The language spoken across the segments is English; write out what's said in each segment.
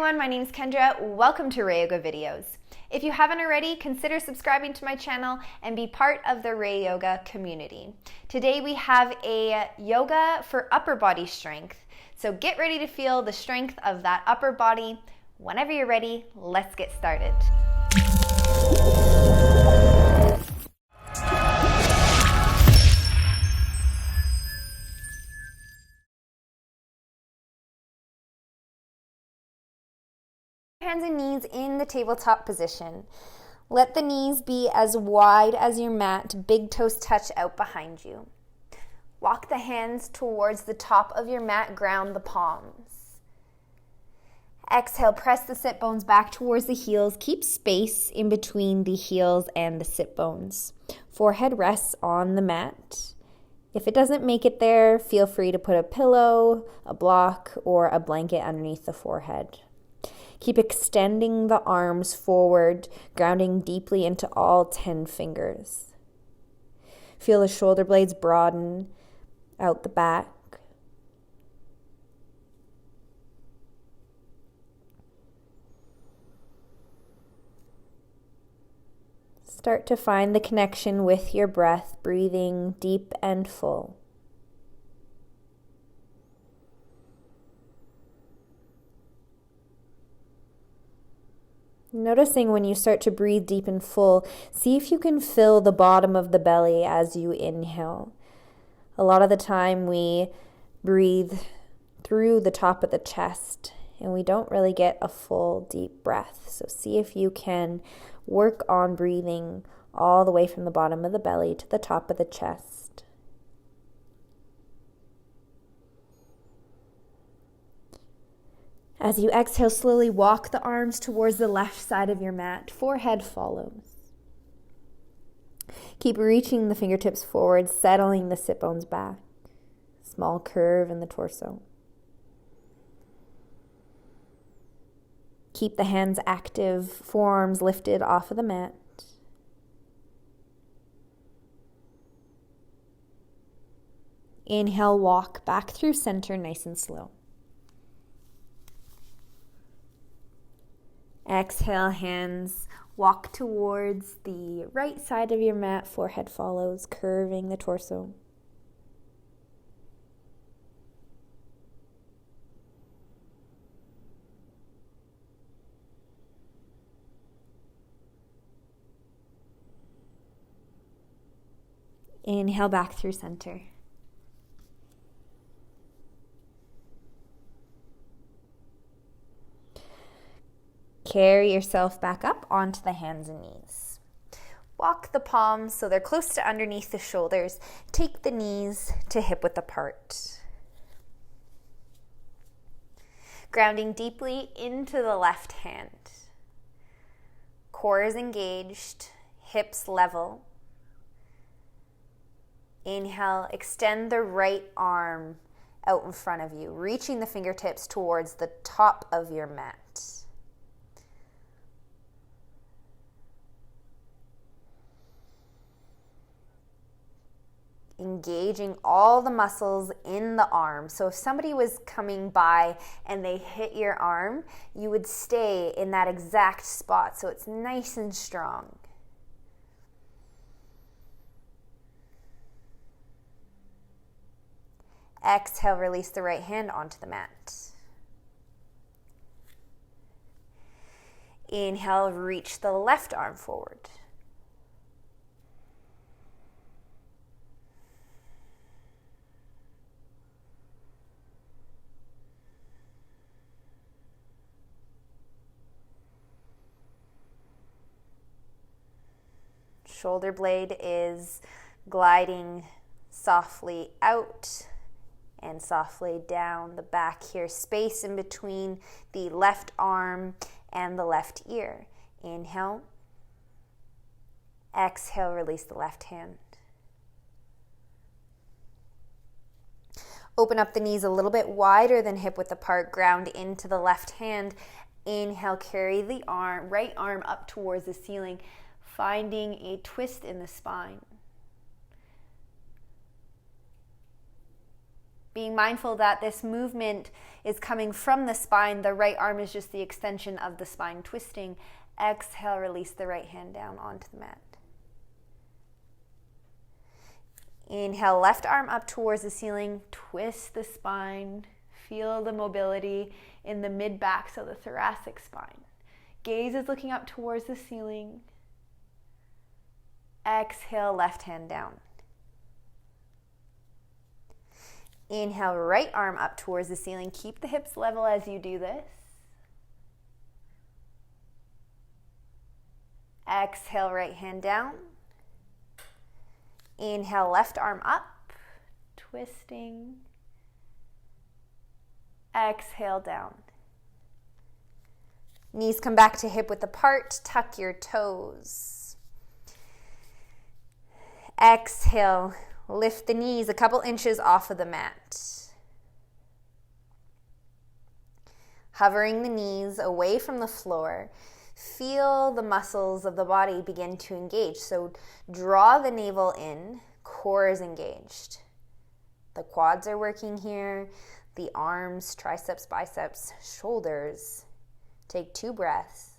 everyone, my name is Kendra. Welcome to Ray Yoga videos. If you haven't already, consider subscribing to my channel and be part of the Ray Yoga community. Today we have a yoga for upper body strength. So get ready to feel the strength of that upper body. Whenever you're ready, let's get started. Hands and knees in the tabletop position. Let the knees be as wide as your mat, big toes touch out behind you. Walk the hands towards the top of your mat, ground the palms. Exhale, press the sit bones back towards the heels. Keep space in between the heels and the sit bones. Forehead rests on the mat. If it doesn't make it there, feel free to put a pillow, a block, or a blanket underneath the forehead. Keep extending the arms forward, grounding deeply into all 10 fingers. Feel the shoulder blades broaden out the back. Start to find the connection with your breath, breathing deep and full. Noticing when you start to breathe deep and full, see if you can fill the bottom of the belly as you inhale. A lot of the time we breathe through the top of the chest and we don't really get a full deep breath. So see if you can work on breathing all the way from the bottom of the belly to the top of the chest. As you exhale, slowly walk the arms towards the left side of your mat. Forehead follows. Keep reaching the fingertips forward, settling the sit bones back. Small curve in the torso. Keep the hands active, forearms lifted off of the mat. Inhale, walk back through center, nice and slow. Exhale, hands walk towards the right side of your mat, forehead follows, curving the torso. Inhale back through center. Carry yourself back up onto the hands and knees. Walk the palms so they're close to underneath the shoulders. Take the knees to hip width apart. Grounding deeply into the left hand. Core is engaged, hips level. Inhale, extend the right arm out in front of you, reaching the fingertips towards the top of your mat. Engaging all the muscles in the arm. So if somebody was coming by and they hit your arm, you would stay in that exact spot so it's nice and strong. Exhale, release the right hand onto the mat. Inhale, reach the left arm forward. Shoulder blade is gliding softly out and softly down the back here. Space in between the left arm and the left ear. Inhale. Exhale, release the left hand. Open up the knees a little bit wider than hip width apart. Ground into the left hand. Inhale, carry the right arm up towards the ceiling, finding a twist in the spine. Being mindful that this movement is coming from the spine. The right arm is just the extension of the spine, twisting. Exhale, release the right hand down onto the mat. Inhale, left arm up towards the ceiling. Twist the spine. Feel the mobility in the mid-back, so the thoracic spine. Gaze is looking up towards the ceiling. Exhale, left hand down. Inhale, right arm up towards the ceiling. Keep the hips level as you do this. Exhale, right hand down. Inhale, left arm up, twisting. Exhale, down. Knees come back to hip width apart. Tuck your toes. Exhale. Lift the knees a couple inches off of the mat. Hovering the knees away from the floor, feel the muscles of the body begin to engage. So draw the navel in, core is engaged. The quads are working here, the arms, triceps, biceps, shoulders. Take 2 breaths.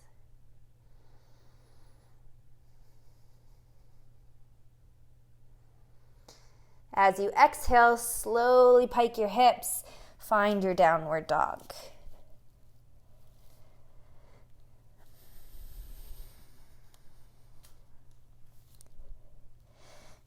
As you exhale, slowly pike your hips. Find your downward dog.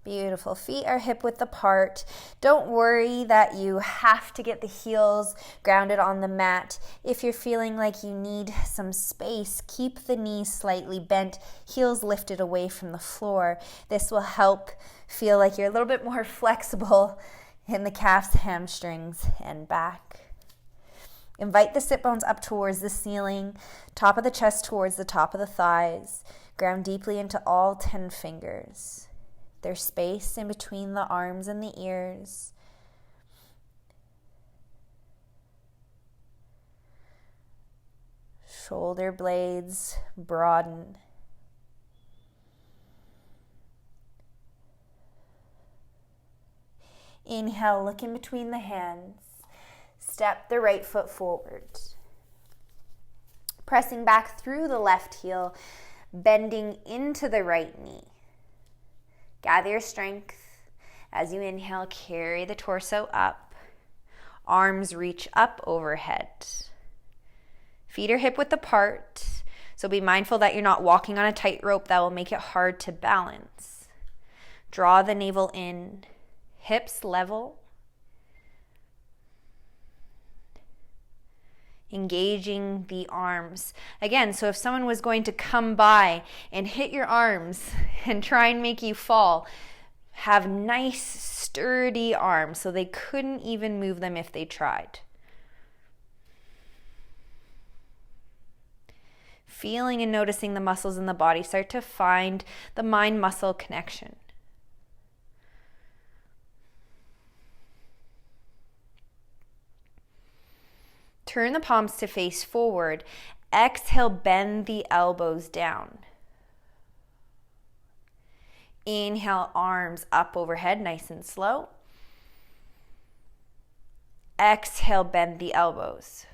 Beautiful. Feet are hip width apart. Don't worry that you have to get the heels grounded on the mat. If you're feeling like you need some space, keep the knees slightly bent, heels lifted away from the floor. This will help feel like you're a little bit more flexible in the calves, hamstrings, and back. Invite the sit bones up towards the ceiling, top of the chest towards the top of the thighs. Ground deeply into all 10 fingers. There's space in between the arms and the ears. Shoulder blades broaden. Inhale, look in between the hands. Step the right foot forward. Pressing back through the left heel, bending into the right knee. Gather your strength. As you inhale, carry the torso up. Arms reach up overhead. Feet are hip width apart, so be mindful that you're not walking on a tightrope that will make it hard to balance. Draw the navel in, hips level. Engaging the arms. Again, so if someone was going to come by and hit your arms and try and make you fall, have nice sturdy arms so they couldn't even move them if they tried. Feeling and noticing the muscles in the body, start to find the mind-muscle connection. Turn the palms to face forward. Exhale, bend the elbows down. Inhale, arms up overhead, nice and slow. Exhale, bend the elbows.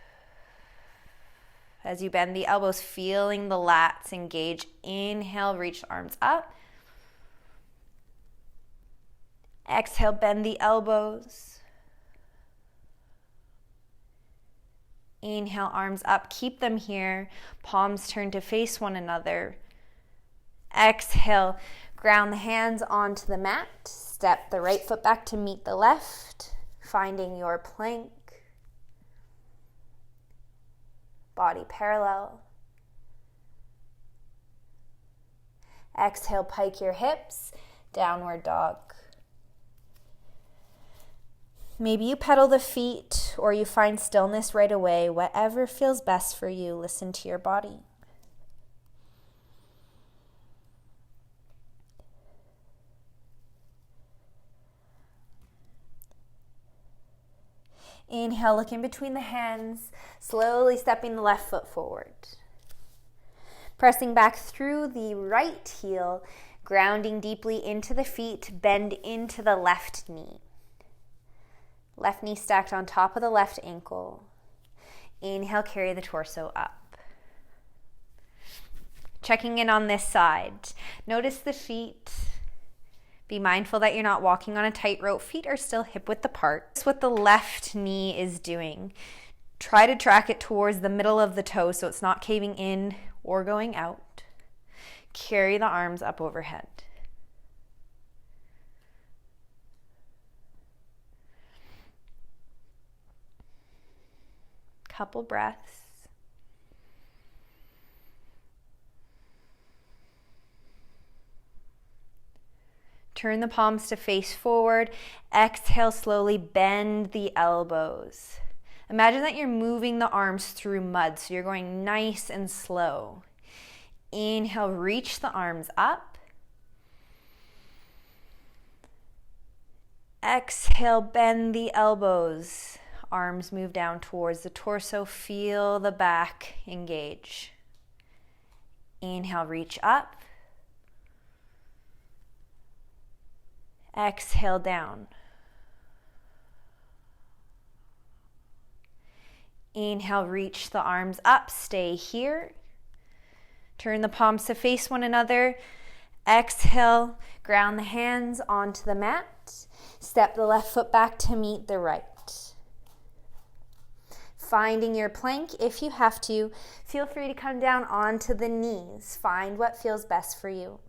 As you bend the elbows, feeling the lats engage. Inhale, reach the arms up. Exhale, bend the elbows. Inhale, arms up, keep them here. Palms turn to face one another. Exhale, ground the hands onto the mat. Step the right foot back to meet the left, finding your plank. Body parallel. Exhale, pike your hips, downward dog. Maybe you pedal the feet or you find stillness right away. Whatever feels best for you, listen to your body. Inhale, look in between the hands, slowly stepping the left foot forward. Pressing back through the right heel, grounding deeply into the feet, bend into the left knee. Left knee stacked on top of the left ankle. Inhale, carry the torso up. Checking in on this side. Notice the feet. Be mindful that you're not walking on a tightrope. Feet are still hip width apart. That's what the left knee is doing. Try to track it towards the middle of the toe so it's not caving in or going out. Carry the arms up overhead. Couple breaths. Turn the palms to face forward. Exhale, slowly bend the elbows. Imagine that you're moving the arms through mud, so you're going nice and slow. Inhale, reach the arms up. Exhale, bend the elbows. Arms move down towards the torso. Feel the back engage. Inhale, reach up. Exhale, down. Inhale, reach the arms up. Stay here. Turn the palms to face one another. Exhale, ground the hands onto the mat. Step the left foot back to meet the right. Finding your plank if you have to. Feel free to come down onto the knees. Find what feels best for you.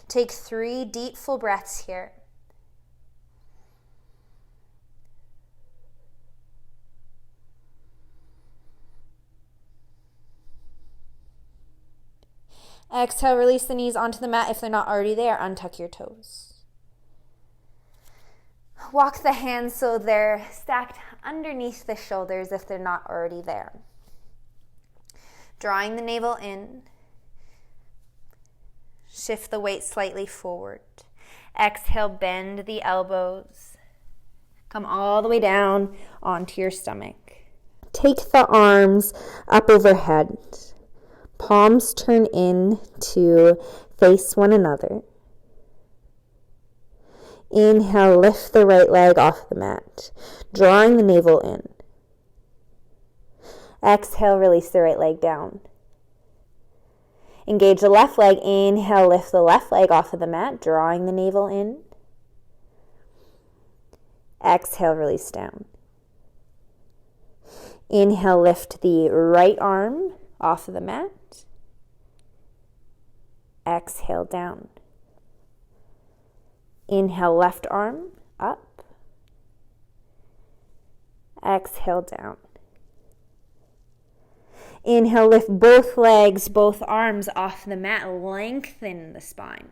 Take 3 deep, full breaths here. Exhale, release the knees onto the mat. If they're not already there, untuck your toes. Walk the hands so they're stacked underneath the shoulders if they're not already there. Drawing the navel in. Shift the weight slightly forward. Exhale, bend the elbows. Come all the way down onto your stomach. Take the arms up overhead. Palms turn in to face one another. Inhale, lift the right leg off the mat, drawing the navel in. Exhale, release the right leg down. Engage the left leg. Inhale, lift the left leg off of the mat, drawing the navel in. Exhale, release down. Inhale, lift the right arm off of the mat. Exhale, down. Inhale, left arm up. Exhale, down. Inhale, lift both legs, both arms off the mat. Lengthen the spine.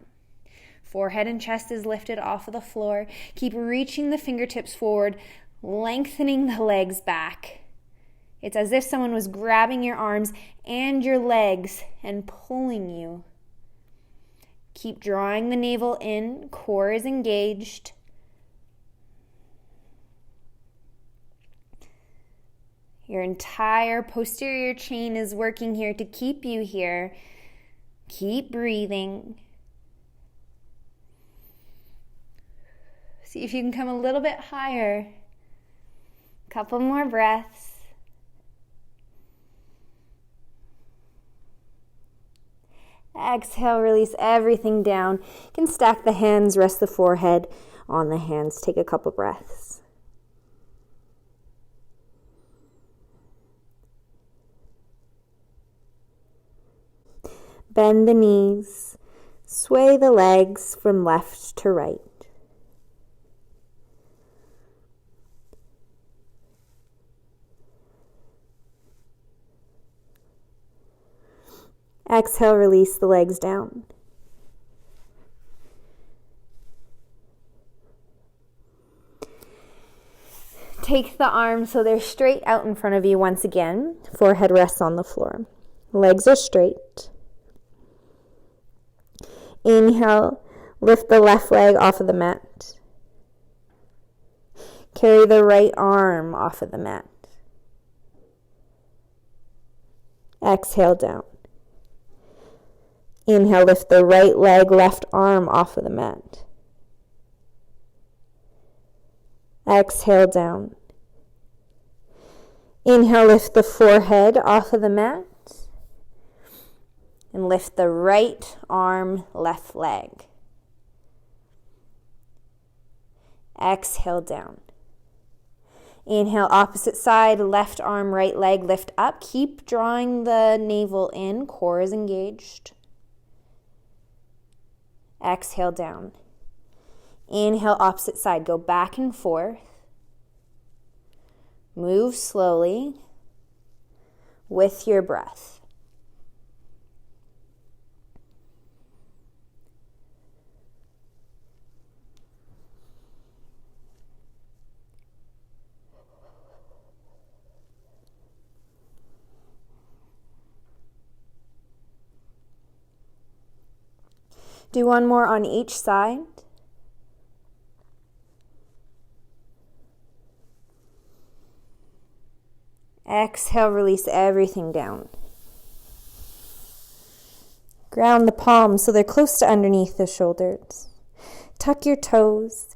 Forehead and chest is lifted off of the floor. Keep reaching the fingertips forward, lengthening the legs back. It's as if someone was grabbing your arms and your legs and pulling you. Keep drawing the navel in. Core is engaged. Your entire posterior chain is working here to keep you here. Keep breathing. See if you can come a little bit higher. Couple more breaths. Exhale, release everything down. You can stack the hands, rest the forehead on the hands. Take a couple breaths. Bend the knees. Sway the legs from left to right. Exhale, release the legs down. Take the arms so they're straight out in front of you once again. Forehead rests on the floor. Legs are straight. Inhale, lift the left leg off of the mat. Carry the right arm off of the mat. Exhale, down. Inhale, lift the right leg, left arm off of the mat. Exhale down. Inhale, lift the forehead off of the mat. And lift the right arm, left leg. Exhale down. Inhale, opposite side, left arm, right leg, lift up. Keep drawing the navel in, core is engaged. Exhale down. Inhale, opposite side, go back and forth. Move slowly with your breath. Do one more on each side. Exhale, release everything down. Ground the palms so they're close to underneath the shoulders. Tuck your toes.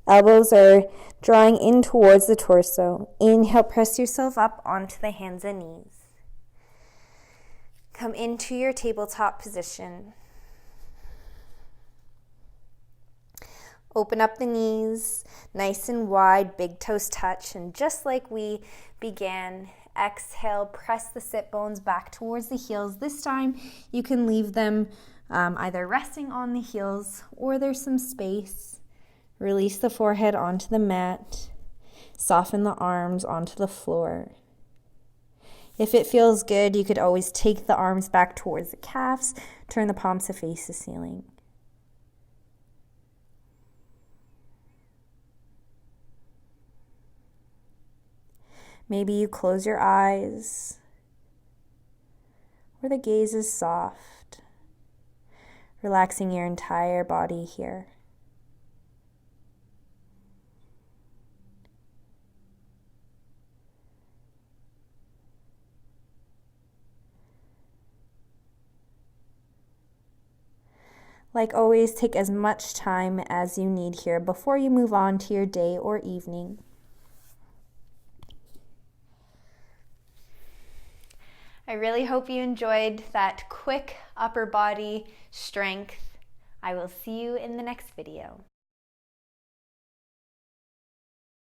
Elbows are drawing in towards the torso. Inhale, press yourself up onto the hands and knees. Come into your tabletop position. Open up the knees, nice and wide, big toes touch, and just like we began, exhale, press the sit bones back towards the heels. This time you can leave them either resting on the heels or there's some space. Release the forehead onto the mat, soften the arms onto the floor. If it feels good, you could always take the arms back towards the calves, turn the palms to face the ceiling. Maybe you close your eyes, or the gaze is soft, relaxing your entire body here. Like always, take as much time as you need here before you move on to your day or evening. I really hope you enjoyed that quick upper body strength. I will see you in the next video.